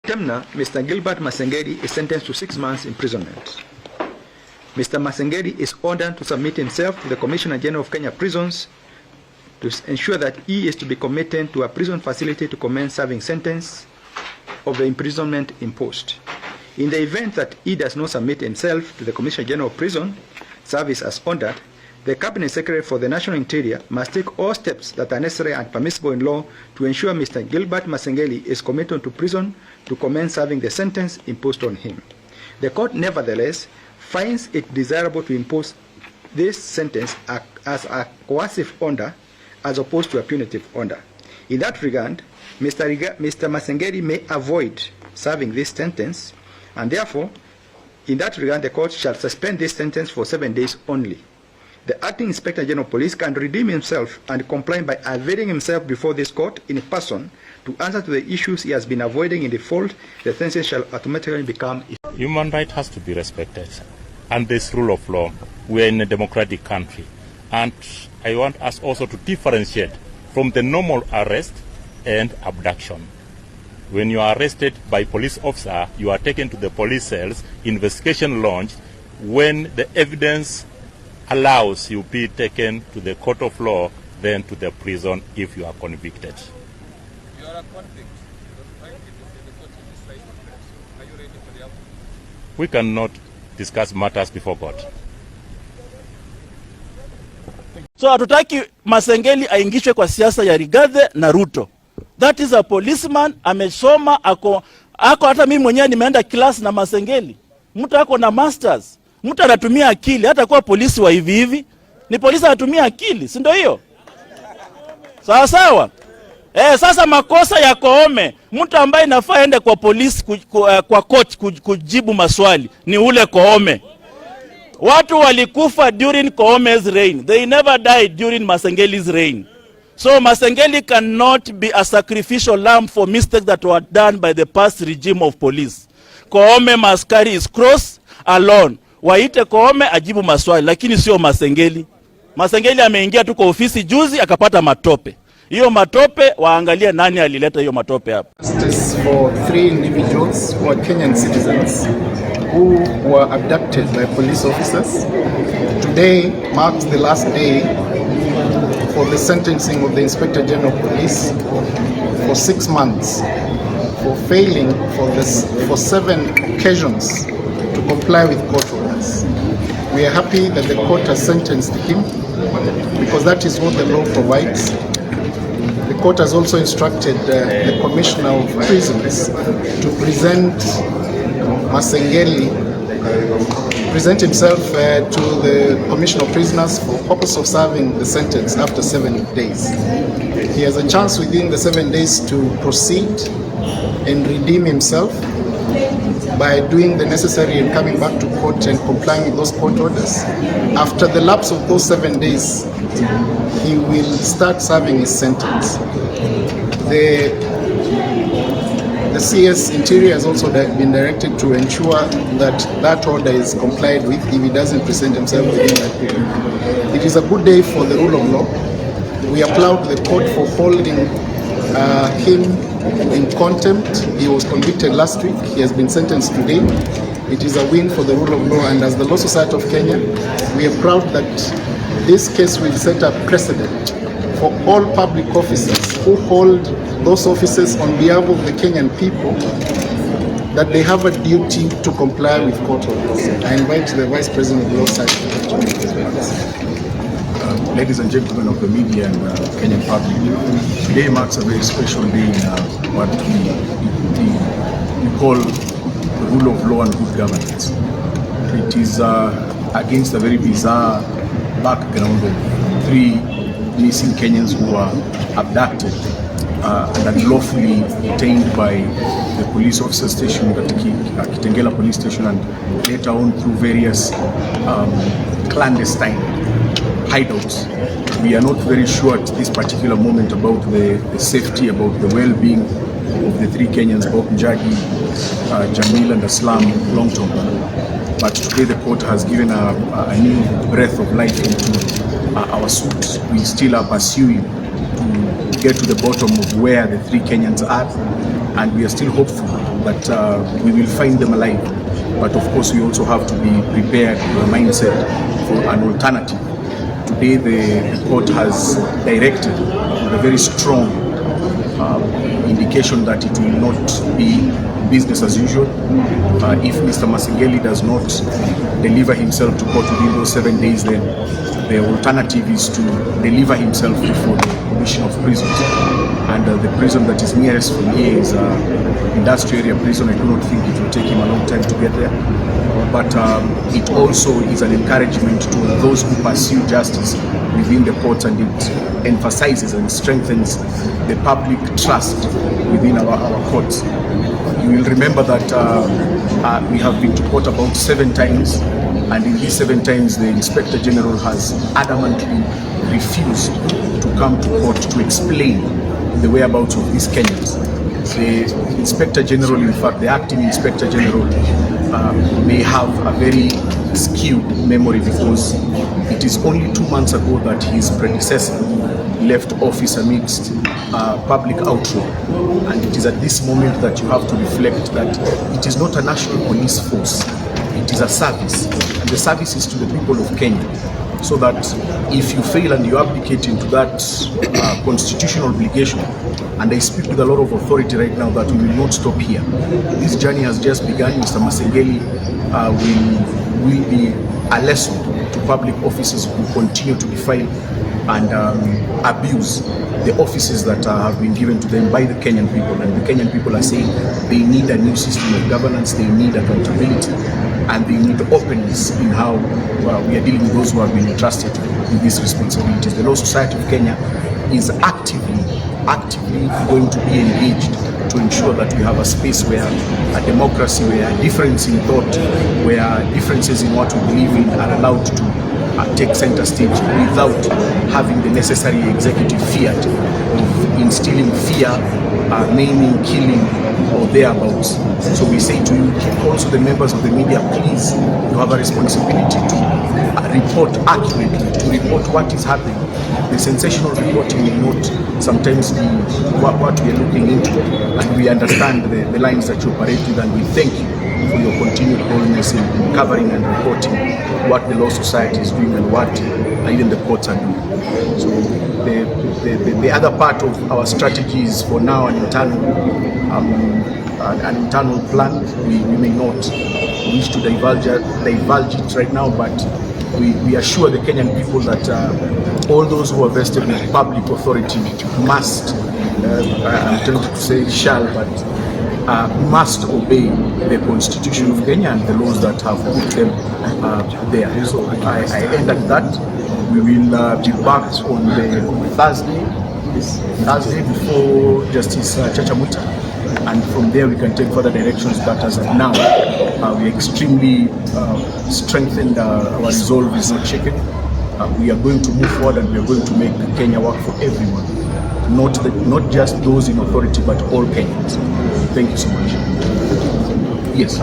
Temna, Mr. Gilbert Masengeli is sentenced to 6 months imprisonment. Mr. Masengeli is ordered to submit himself to the Commissioner General of Kenya Prisons to ensure that he is to be committed to a prison facility to commence serving sentence of the imprisonment imposed. In the event that he does not submit himself to the Commissioner General of Prison Service as ordered, the Cabinet Secretary for the National Interior must take all steps that are necessary and permissible in law to ensure Mr. Gilbert Masengeli is committed to prison to commence serving the sentence imposed on him. The court, nevertheless, finds it desirable to impose this sentence as a coercive order as opposed to a punitive order. In that regard, Mr. Masengeli may avoid serving this sentence, and therefore, in that regard, the court shall suspend this sentence for 7 days only. The Acting Inspector General of Police can redeem himself and comply by availing himself before this court in person to answer to the issues he has been avoiding. In default, the sentence shall automatically become... Human right has to be respected, and this rule of law. We are in a democratic country, and I want us also to differentiate from the normal arrest and abduction. When you are arrested by police officer, you are taken to the police cells, investigation launched. When the evidence allows you be taken to the court of law, then to the prison if you are convicted. You are a convict. Are you ready for the outcome? We cannot discuss matters before God. So hatutaki Masengeli aingishwe kwa siasa ya Rigathi na Ruto. That is a policeman, amesoma, ako hata mimi mwenyewe nimeenda class na Masengeli. Mtu ako na masters. Mtu anatumia akili, hata kwa polisi wa hivi hivi. Ni polisi anatumia akili, si ndio hiyo? Sawa sawa. Sasa makosa ya Koome, mtu ambaye inafaa ende kwa polisi kwa court kujibu maswali ni ule Koome. Watu walikufa during Koome's reign. They never died during Masengeli's reign. So Masengeli cannot be a sacrificial lamb for mistakes that were done by the past regime of police. Koome must carry his cross alone. Waite Koome ajibu maswali, lakini sio Masengeli. Masengeli ameingia tu kwa ofisi juzi akapata matope. Hiyo matope waangalia nani alileta hiyo matope hapa. Justice for 3 individuals who are Kenyan citizens who were abducted by police officers. Today marks the last day for the sentencing of the Inspector General of Police for 6 months for failing for 7 occasions to comply with court orders. We are happy that the court has sentenced him because that is what the law provides. The court has also instructed the Commissioner of Prisons to present Masengeli, present himself to the Commissioner of Prisoners for purpose of serving the sentence after 7 days. He has a chance within the 7 days to proceed and redeem himself by doing the necessary and coming back to court and complying with those court orders. After the lapse of those 7 days, he will start serving his sentence. The CS Interior has also been directed to ensure that that order is complied with if he doesn't present himself within that period. It is a good day for the rule of law. We applaud the court for holding him in contempt. He was convicted last week. He has been sentenced today. It is a win for the rule of law, and as the Law Society of Kenya, we are proud that this case will set a precedent for all public officers who hold those offices on behalf of the Kenyan people, that they have a duty to comply with court orders. I invite the Vice President of the Law Society to make his remarks. Ladies and gentlemen of the media and Kenyan public, today marks a very special day in what we call the rule of law and good governance. It is against a very bizarre background of 3 missing Kenyans who were abducted and unlawfully detained by the police officer station at Kitengela police station, and later on through various clandestine hideouts. We are not very sure at this particular moment about the safety, about the well-being of the 3 Kenyans, both Njagi, Jamil and Aslam Longton. But today the court has given a new breath of life into our suit. We still are pursuing to get to the bottom of where the 3 Kenyans are, and we are still hopeful that we will find them alive. But of course, we also have to be prepared with a mindset for an alternative. Today, the court has directed with a very strong indication that it will not be business as usual. If Mr. Masengeli does not deliver himself to court within those 7 days, then the alternative is to deliver himself before the Commission of Prisons. And the prison that is nearest from here is Industrial Area Prison. I do not think it will take him a long time to get there. But it also is an encouragement to those who pursue justice within the courts, and it emphasizes and strengthens the public trust within our courts. You will remember that we have been to court about 7 times, and in these 7 times the Inspector General has adamantly refused to come to court to explain the whereabouts of these Kenyans. The Inspector General, in fact the Acting Inspector General, may have a very skewed memory, because it is only 2 months ago that his predecessor left office amidst public outroar, and it is at this moment that you have to reflect that it is not a national police force, it is a service, and the service is to the people of Kenya. So that if you fail and you abdicate into that constitutional obligation, and I speak with a lot of authority right now that we will not stop here. This journey has just begun. Mr. Masengeli will be a lesson to public officers who continue to defile and abuse the offices that have been given to them by the Kenyan people. And the Kenyan people are saying they need a new system of governance, they need accountability, and they need openness in how we are dealing with those who have been entrusted with these responsibilities. The Law Society of Kenya is actively going to be engaged to ensure that we have a space where a democracy, where difference in thought, where differences in what we believe in are allowed to take center stage without having the necessary executive fiat of instilling fear, maiming, killing, or thereabouts. So we say to you, also the members of the media, please, you have a responsibility to report accurately, to report what is happening. The sensational reporting will not sometimes be what we are looking into, and we understand the lines that you operate with, and we thank you for your continued boldness in covering and reporting what the Law Society is doing and what even the courts are doing. So the other part of our strategy is for now an internal plan. We may not wish to divulge it right now, but we assure the Kenyan people that all those who are vested with public authority must, I'm tempted to say shall, but must obey the Constitution of Kenya and the laws that have put them there. So I end at that. We will be back on the Thursday before Justice Chachamuta, and from there we can take further directions. But as of now, we extremely strengthened. Our resolve is not shaken. We are going to move forward, and we are going to make Kenya work for everyone, not just those in authority, but all Kenyans. Thank you so much. Yes.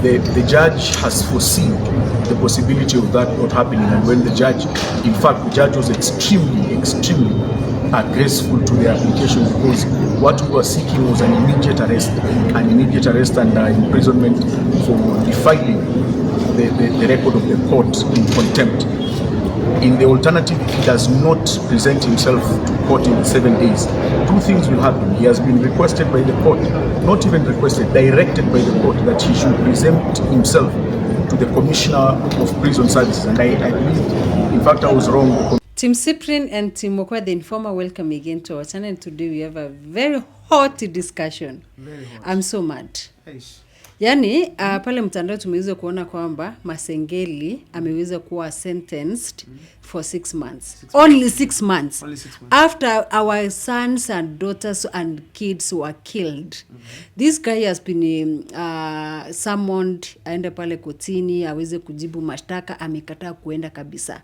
The judge has foreseen the possibility of that not happening, and when the judge, in fact, the judge was extremely graceful to the application, because what we were seeking was an immediate arrest and imprisonment for defiling the record of the court in contempt. In the alternative, if he does not present himself to court in 7 days, 2 things will happen. He has been requested by the court, not even requested, directed by the court, that he should present himself to the Commissioner of Prison Services. And I believe, in fact, I was wrong. Team Cyprian and Team Mokwa, the Informer, welcome again to our channel. Today we have a very hot discussion. Very hot. I'm so mad. Eish. Yani, pale mtandao tumeweza kuona kwamba Masengeli ameweza kuwa sentenced for 6 months. Only 6 months. Only 6 months. After our sons and daughters and kids were killed. This guy has been summoned, aende pale kotini, aweze kujibu mashtaka, amekataa kuenda kabisa.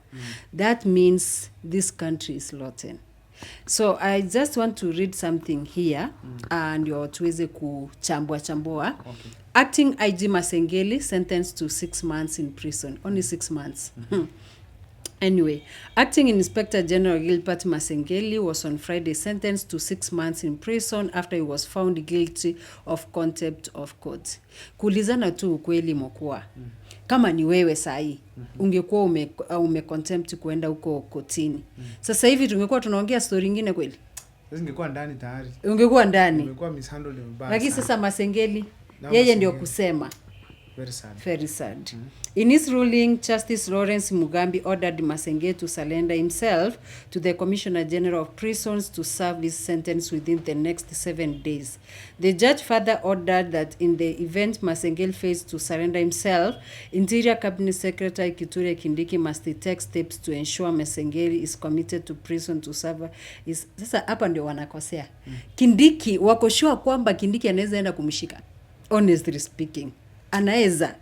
That means this country is rotten. So I just want to read something here ndio tuweze kuchambua. Okay. Acting IG Masengeli sentenced to 6 months in prison. Only 6 months. Anyway, Acting Inspector General Gilbert Masengeli was on Friday sentenced to 6 months in prison after he was found guilty of contempt of court. Kulizana tu ukweli mokua. Kama ni wewe sahi, ungekuwa ume contempt kuenda huko kotini. Sasa hivi tungekuwa tunaongea story nyingine kweli? Sasa ningekuwa ndani tayari. Ungekuwa ndani. Ungekuwa mishandled mbaya. Lakini sasa Masengeli, Na yeye ndio Masengeli. kusema. Very sad. Very sad. In his ruling, Justice Lawrence Mugambi ordered Masengeli to surrender himself to the Commissioner General of Prisons to serve his sentence within the next 7 days. The judge further ordered that in the event Masengeli fails to surrender himself, Interior Cabinet Secretary Kithure Kindiki must take steps to ensure Masengeli is committed to prison to serve his... Sasa hapa ndio wanakosea. Kindiki, wako sure kwamba Kindiki anaweza enda kumshika. Honestly speaking. Anaeza.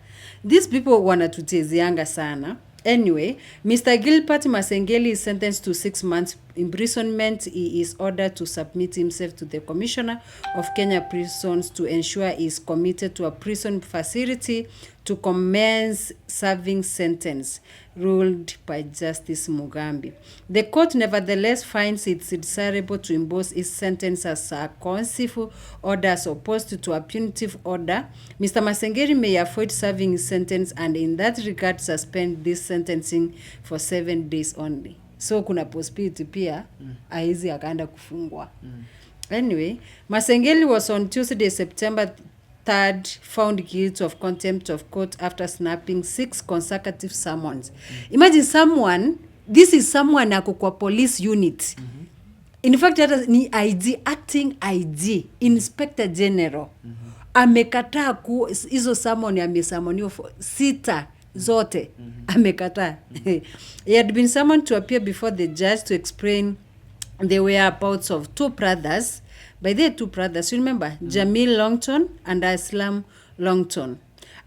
These people wanatutezianga sana. Anyway, Mr. Gilbert Masengeli is sentenced to 6 months imprisonment. He is ordered to submit himself to the Commissioner of Kenya Prisons to ensure he is committed to a prison facility to commence serving sentence, ruled by Justice Mugambi. The court nevertheless finds it desirable to impose his sentence as a coercive order as opposed to a punitive order. Mr. Masengeli may avoid serving his sentence and in that regard suspend this sentencing for 7 days only. So kuna possibility pia aizi akaenda kufungwa. Anyway, Masengeli was on Tuesday, September 3rd, found guilty of contempt of court after snapping 6 consecutive summons. Imagine someone, this is someone ako kwa police unit. In fact, hata ni IG, acting IG, Inspector General. Amekataa hizo summon amesummoniwa 6 zote. Amekataa. He had been summoned to appear before the judge to explain the whereabouts of 2 brothers. By the 2 brothers, you remember? Jamil Longton and Islam Longton.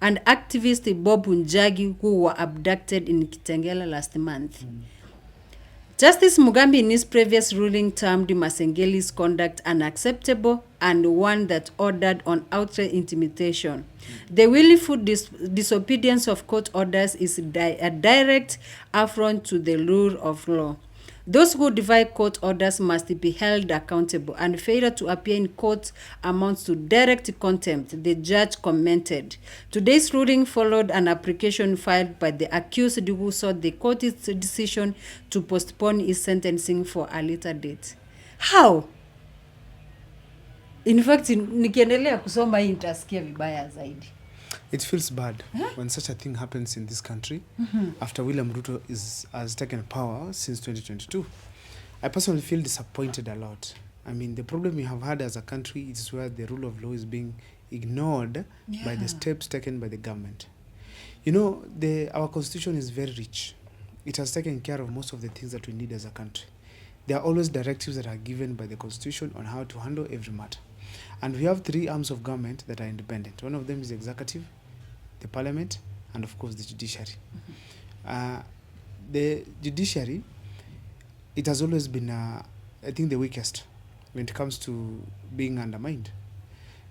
And activist Bob Njagi, who were abducted in Kitengela last month. Justice Mugambi in his previous ruling termed Masengeli's conduct unacceptable and one that ordered on outright intimidation. The willful disobedience of court orders is a direct affront to the rule of law. Those who defy court orders must be held accountable, and failure to appear in court amounts to direct contempt, the judge commented. Today's ruling followed an application filed by the accused who sought the court's decision to postpone his sentencing for a later date. How? In fact, nikiendelea kusoma hii nitasikia vibaya zaidi. It feels bad when such a thing happens in this country after William Ruto has taken power since 2022. I personally feel disappointed a lot. I mean, the problem we have had as a country is where the rule of law is being ignored by the steps taken by the government. You know, our constitution is very rich. It has taken care of most of the things that we need as a country. There are always directives that are given by the constitution on how to handle every matter. And we have 3 arms of government that are independent. One of them is the executive, the parliament, and of course the judiciary. The judiciary, it has always been, I think, the weakest when it comes to being undermined.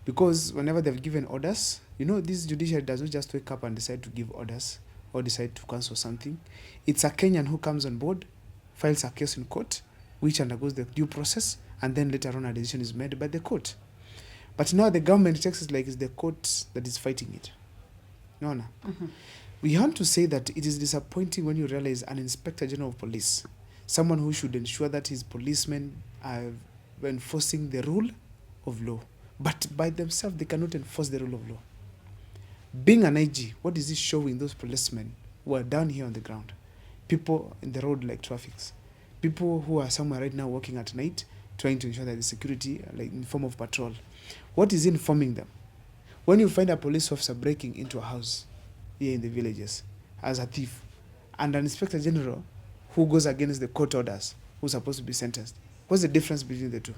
Because whenever they've given orders, you know, this judiciary does not just wake up and decide to give orders or decide to cancel something. It's a Kenyan who comes on board, files a case in court, which undergoes the due process, and then later on a decision is made by the court. But now the government takes it like it's the court that is fighting it. No. We have to say that it is disappointing when you realize an Inspector General of Police, someone who should ensure that his policemen are enforcing the rule of law, but by themselves they cannot enforce the rule of law. Being an IG, what is this showing those policemen who are down here on the ground? People in the road like traffics. People who are somewhere right now working at night, trying to ensure that the security, like in form of patrol. What is informing them? When you find a police officer breaking into a house here in the villages as a thief, and an Inspector General who goes against the court orders, who's supposed to be sentenced, what's the difference between the two?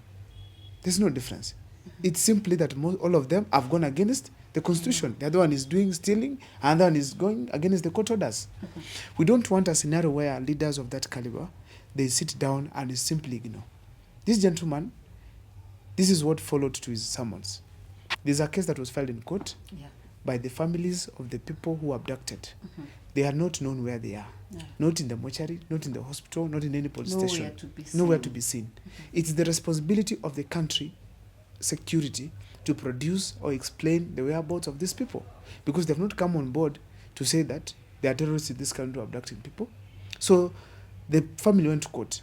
There's no difference. It's simply that all of them have gone against the constitution. The other one is doing stealing, and the other one is going against the court orders. We don't want a scenario where leaders of that caliber, they sit down and simply ignore. This gentleman, this is what followed to his summons. There's a case that was filed in court by the families of the people who abducted. They are not known where they are. Not in the mortuary, not in the hospital, not in any police station. Nowhere to be seen. It's the responsibility of the country security to produce or explain the whereabouts of these people, because they've not come on board to say that there are terrorists in this country abducting people. So the family went to court.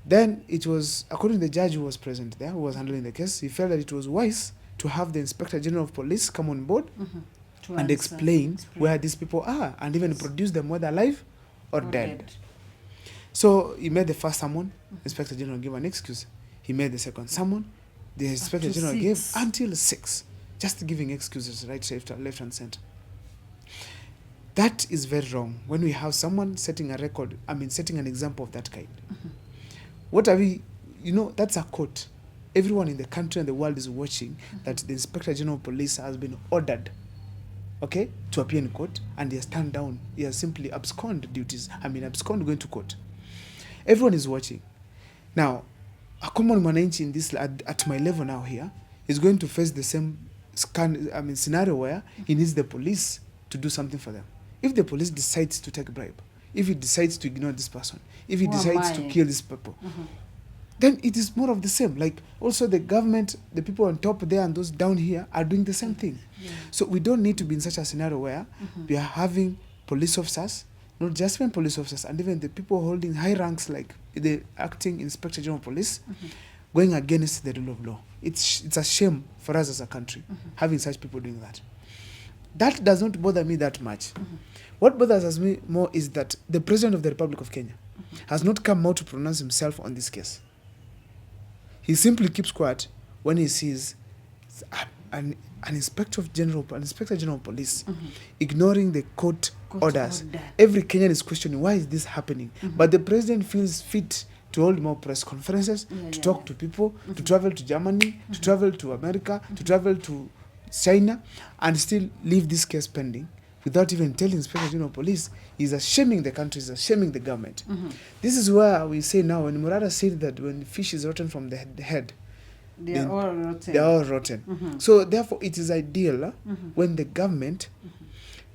Then it was, according to the judge who was present there, who was handling the case, he felt that it was wise to have the Inspector General of Police come on board and explain where these people are, and even produce them whether alive or dead. So he made the first summon, Inspector General gave an excuse. He made the second summon, the Inspector General gave until 6, just giving excuses right, left and center. That is very wrong when we have someone setting a record, setting an example of that kind. What are we, that's a court. Everyone in the country and the world is watching that the Inspector General of Police has been ordered, to appear in court, and he has turned down. He has simply absconded duties. Abscond going to court. Everyone is watching. Now, a common mwananchi in this, at my level now here, is going to face the same scenario where he needs the police to do something for them. If the police decides to take a bribe, if he decides to ignore this person, if he decides to kill these people, then it is more of the same. Like, also the government, the people on top there and those down here are doing the same thing. So we don't need to be in such a scenario where we are having police officers, not just even police officers, and even the people holding high ranks like the acting Inspector General of Police, going against the rule of law. It's a shame for us as a country, having such people doing that. That does not bother me that much. What bothers me more is that the President of the Republic of Kenya has not come out to pronounce himself on this case. He simply keeps quiet when he sees an Inspector General of Police ignoring the court orders. Every Kenyan is questioning, why is this happening? But the President feels fit to hold more press conferences, to talk to people, to travel to Germany, to travel to America, to travel to China, and still leave this case pending without even telling Inspector General of Police. He's shaming the country, he's shaming the government. This is where we say now, when Murada said that when fish is rotten from the head, they are all rotten. They are all rotten. So therefore, it is ideal when the government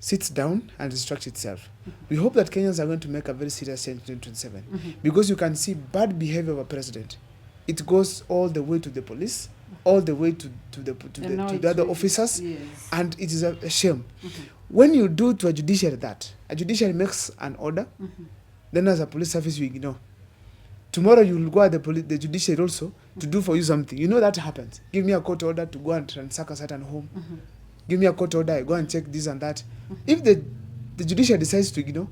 sits down and restructures itself. We hope that Kenyans are going to make a very serious change in 2027, because you can see bad behavior of a president. It goes all the way to the police, all the way to the other officers, and it is a shame. When you do to a judiciary that, a judiciary makes an order, then as a police service you ignore. Tomorrow you will go at the judiciary also to do for you something. You know that happens. Give me a court order to go and ransack a certain home. Give me a court order, I go and check this and that. If the judiciary decides to ignore,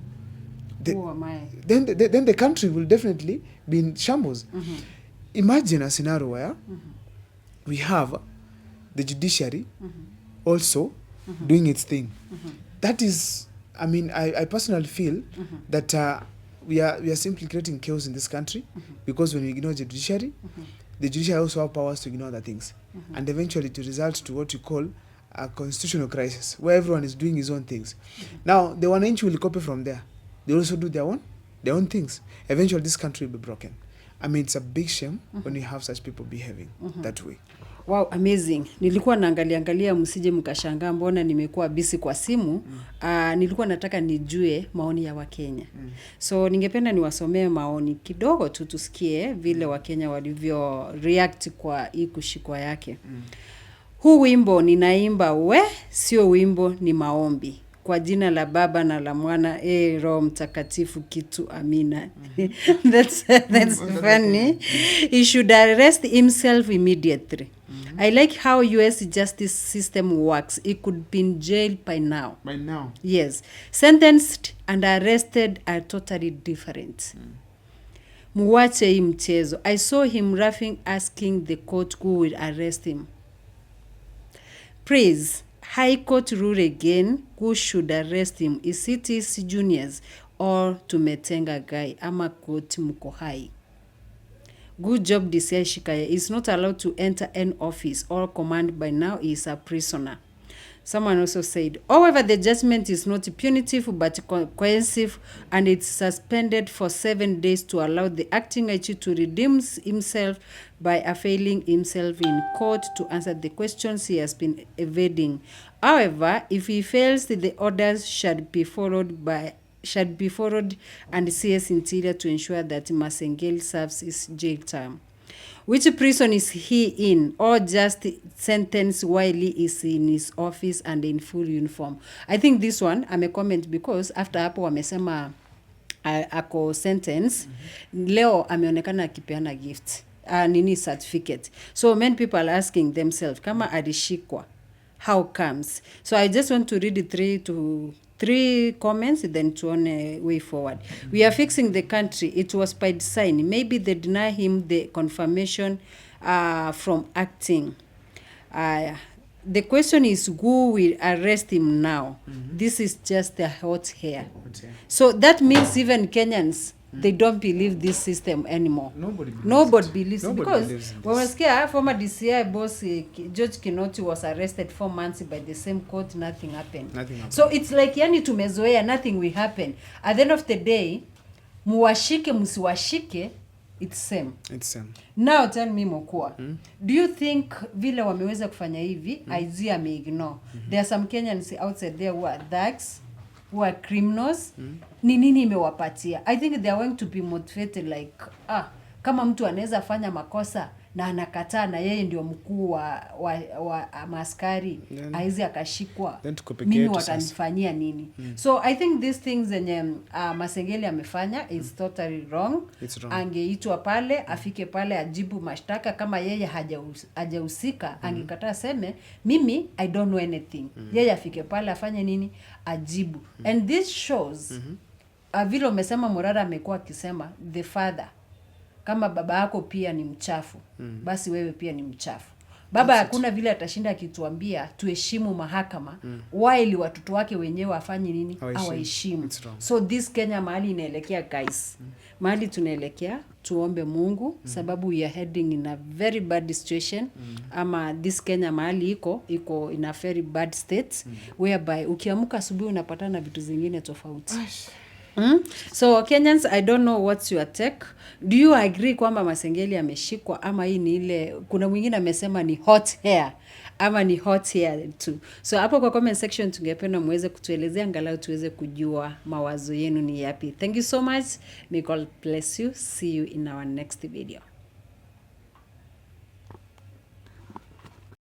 then the country will definitely be in shambles. Imagine a scenario where we have the judiciary also doing its thing. That is, I personally feel that we are simply creating chaos in this country, because when we ignore the judiciary also have powers to ignore other things, and eventually to result to what you call a constitutional crisis, where everyone is doing his own things. Now, the wananchi will copy from there. They also do their own things. Eventually, this country will be broken. It's a big shame when you have such people behaving that way. Wow, amazing. Nilikuwa naangalia msije mkashangaa mbona nimekuwa busy kwa simu. Nilikuwa nataka nijue maoni ya Wakenya. So ningependa niwasomee maoni kidogo tu tusikie vile Wakenya walivyo react kwa hii kushikwa yake. Huu wimbo ninaimba sio wimbo, ni maombi. Kwa jina la Baba na la Mwana, Roho Mtakatifu kitu, amina. That's funny. He should arrest himself immediately. I like how US justice system works. He could be in jail by now. By now. Yes. Sentenced and arrested are totally different. Muwache hii mchezo. I saw him laughing, asking the court who will arrest him. Praise. High Court rule again, who should arrest him? Is it his juniors or tumetenga guy? Ama court mko hai. Good job, DCI Shikaya. Is not allowed to enter an office or command by now. He is a prisoner. Someone also said, however, the judgment is not punitive but coercive, and it's suspended for 7 days to allow the acting IG to redeem himself by availing himself in court to answer the questions he has been evading. However, if he fails, the orders should be followed and CS Interior to ensure that Masengeli serves his jail term. Which prison is he in, or just sentenced while he is in his office and in full uniform? I think this one comment because after hapo wamesema ako sentence, leo ameonekana akipeana gift nini certificate. So many people are asking themselves kama alishikwa, how comes? So I just want to read 3 comments, then to on a way forward. We are fixing the country. It was by design. Maybe they deny him the confirmation from acting. The question is, who will arrest him now? This is just a hot hair. So that means even Kenyans, they don't believe this system anymore. Nobody believes it. Because when we scare former DCI boss George Kinoti was arrested 4 months by the same court, nothing happened. So it's like yani tumezoea, nothing will happen. At the end of the day, muwashike musiwashike, it's same. Now tell me Mokua, do you think vile wameweza kufanya hivi, IG ameignore? There are some Kenyans outside there who are thugs, who are criminals. Ni nini imewapatia? I think they are going to be motivated like, kama mtu anaweza fanya makosa na anakataa na yeye ndio mkuu wa maskari, aizi akashikwa, mimi watanifanyia nini? So I think these things zenye Masengeli amefanya is totally wrong. Angeitwa pale, afike pale ajibu mashtaka. Kama yeye hajahusika, angekataa seme mimi I don't know anything. Yeye afike pale afanye nini? Ajibu. And this shows vile umesema Morara amekuwa akisema the father, kama baba yako pia ni mchafu, basi wewe pia ni mchafu. Baba hakuna vile atashinda akituambia tuheshimu mahakama, while watoto wake wenyewe afanye nini? Hawaheshimu. So this Kenya mahali inaelekea guys. Mahali tunaelekea, tuombe Mungu, sababu we are heading in a very bad situation. Ama this Kenya mahali iko in a very bad state, whereby ukiamka asubuhi unapatana vitu zingine tofauti. So Kenyans, I don't know what's your take. Do you agree kwamba Masengeli ameshikwa, ama hii ni ile, kuna mwingine amesema ni hot hair, ama ni hot hair too? So hapo kwa comment section tungependa muweze kutuelezea, angalau tuweze kujua mawazo yenu ni yapi. Thank you so much. May God bless you. See you in our next video.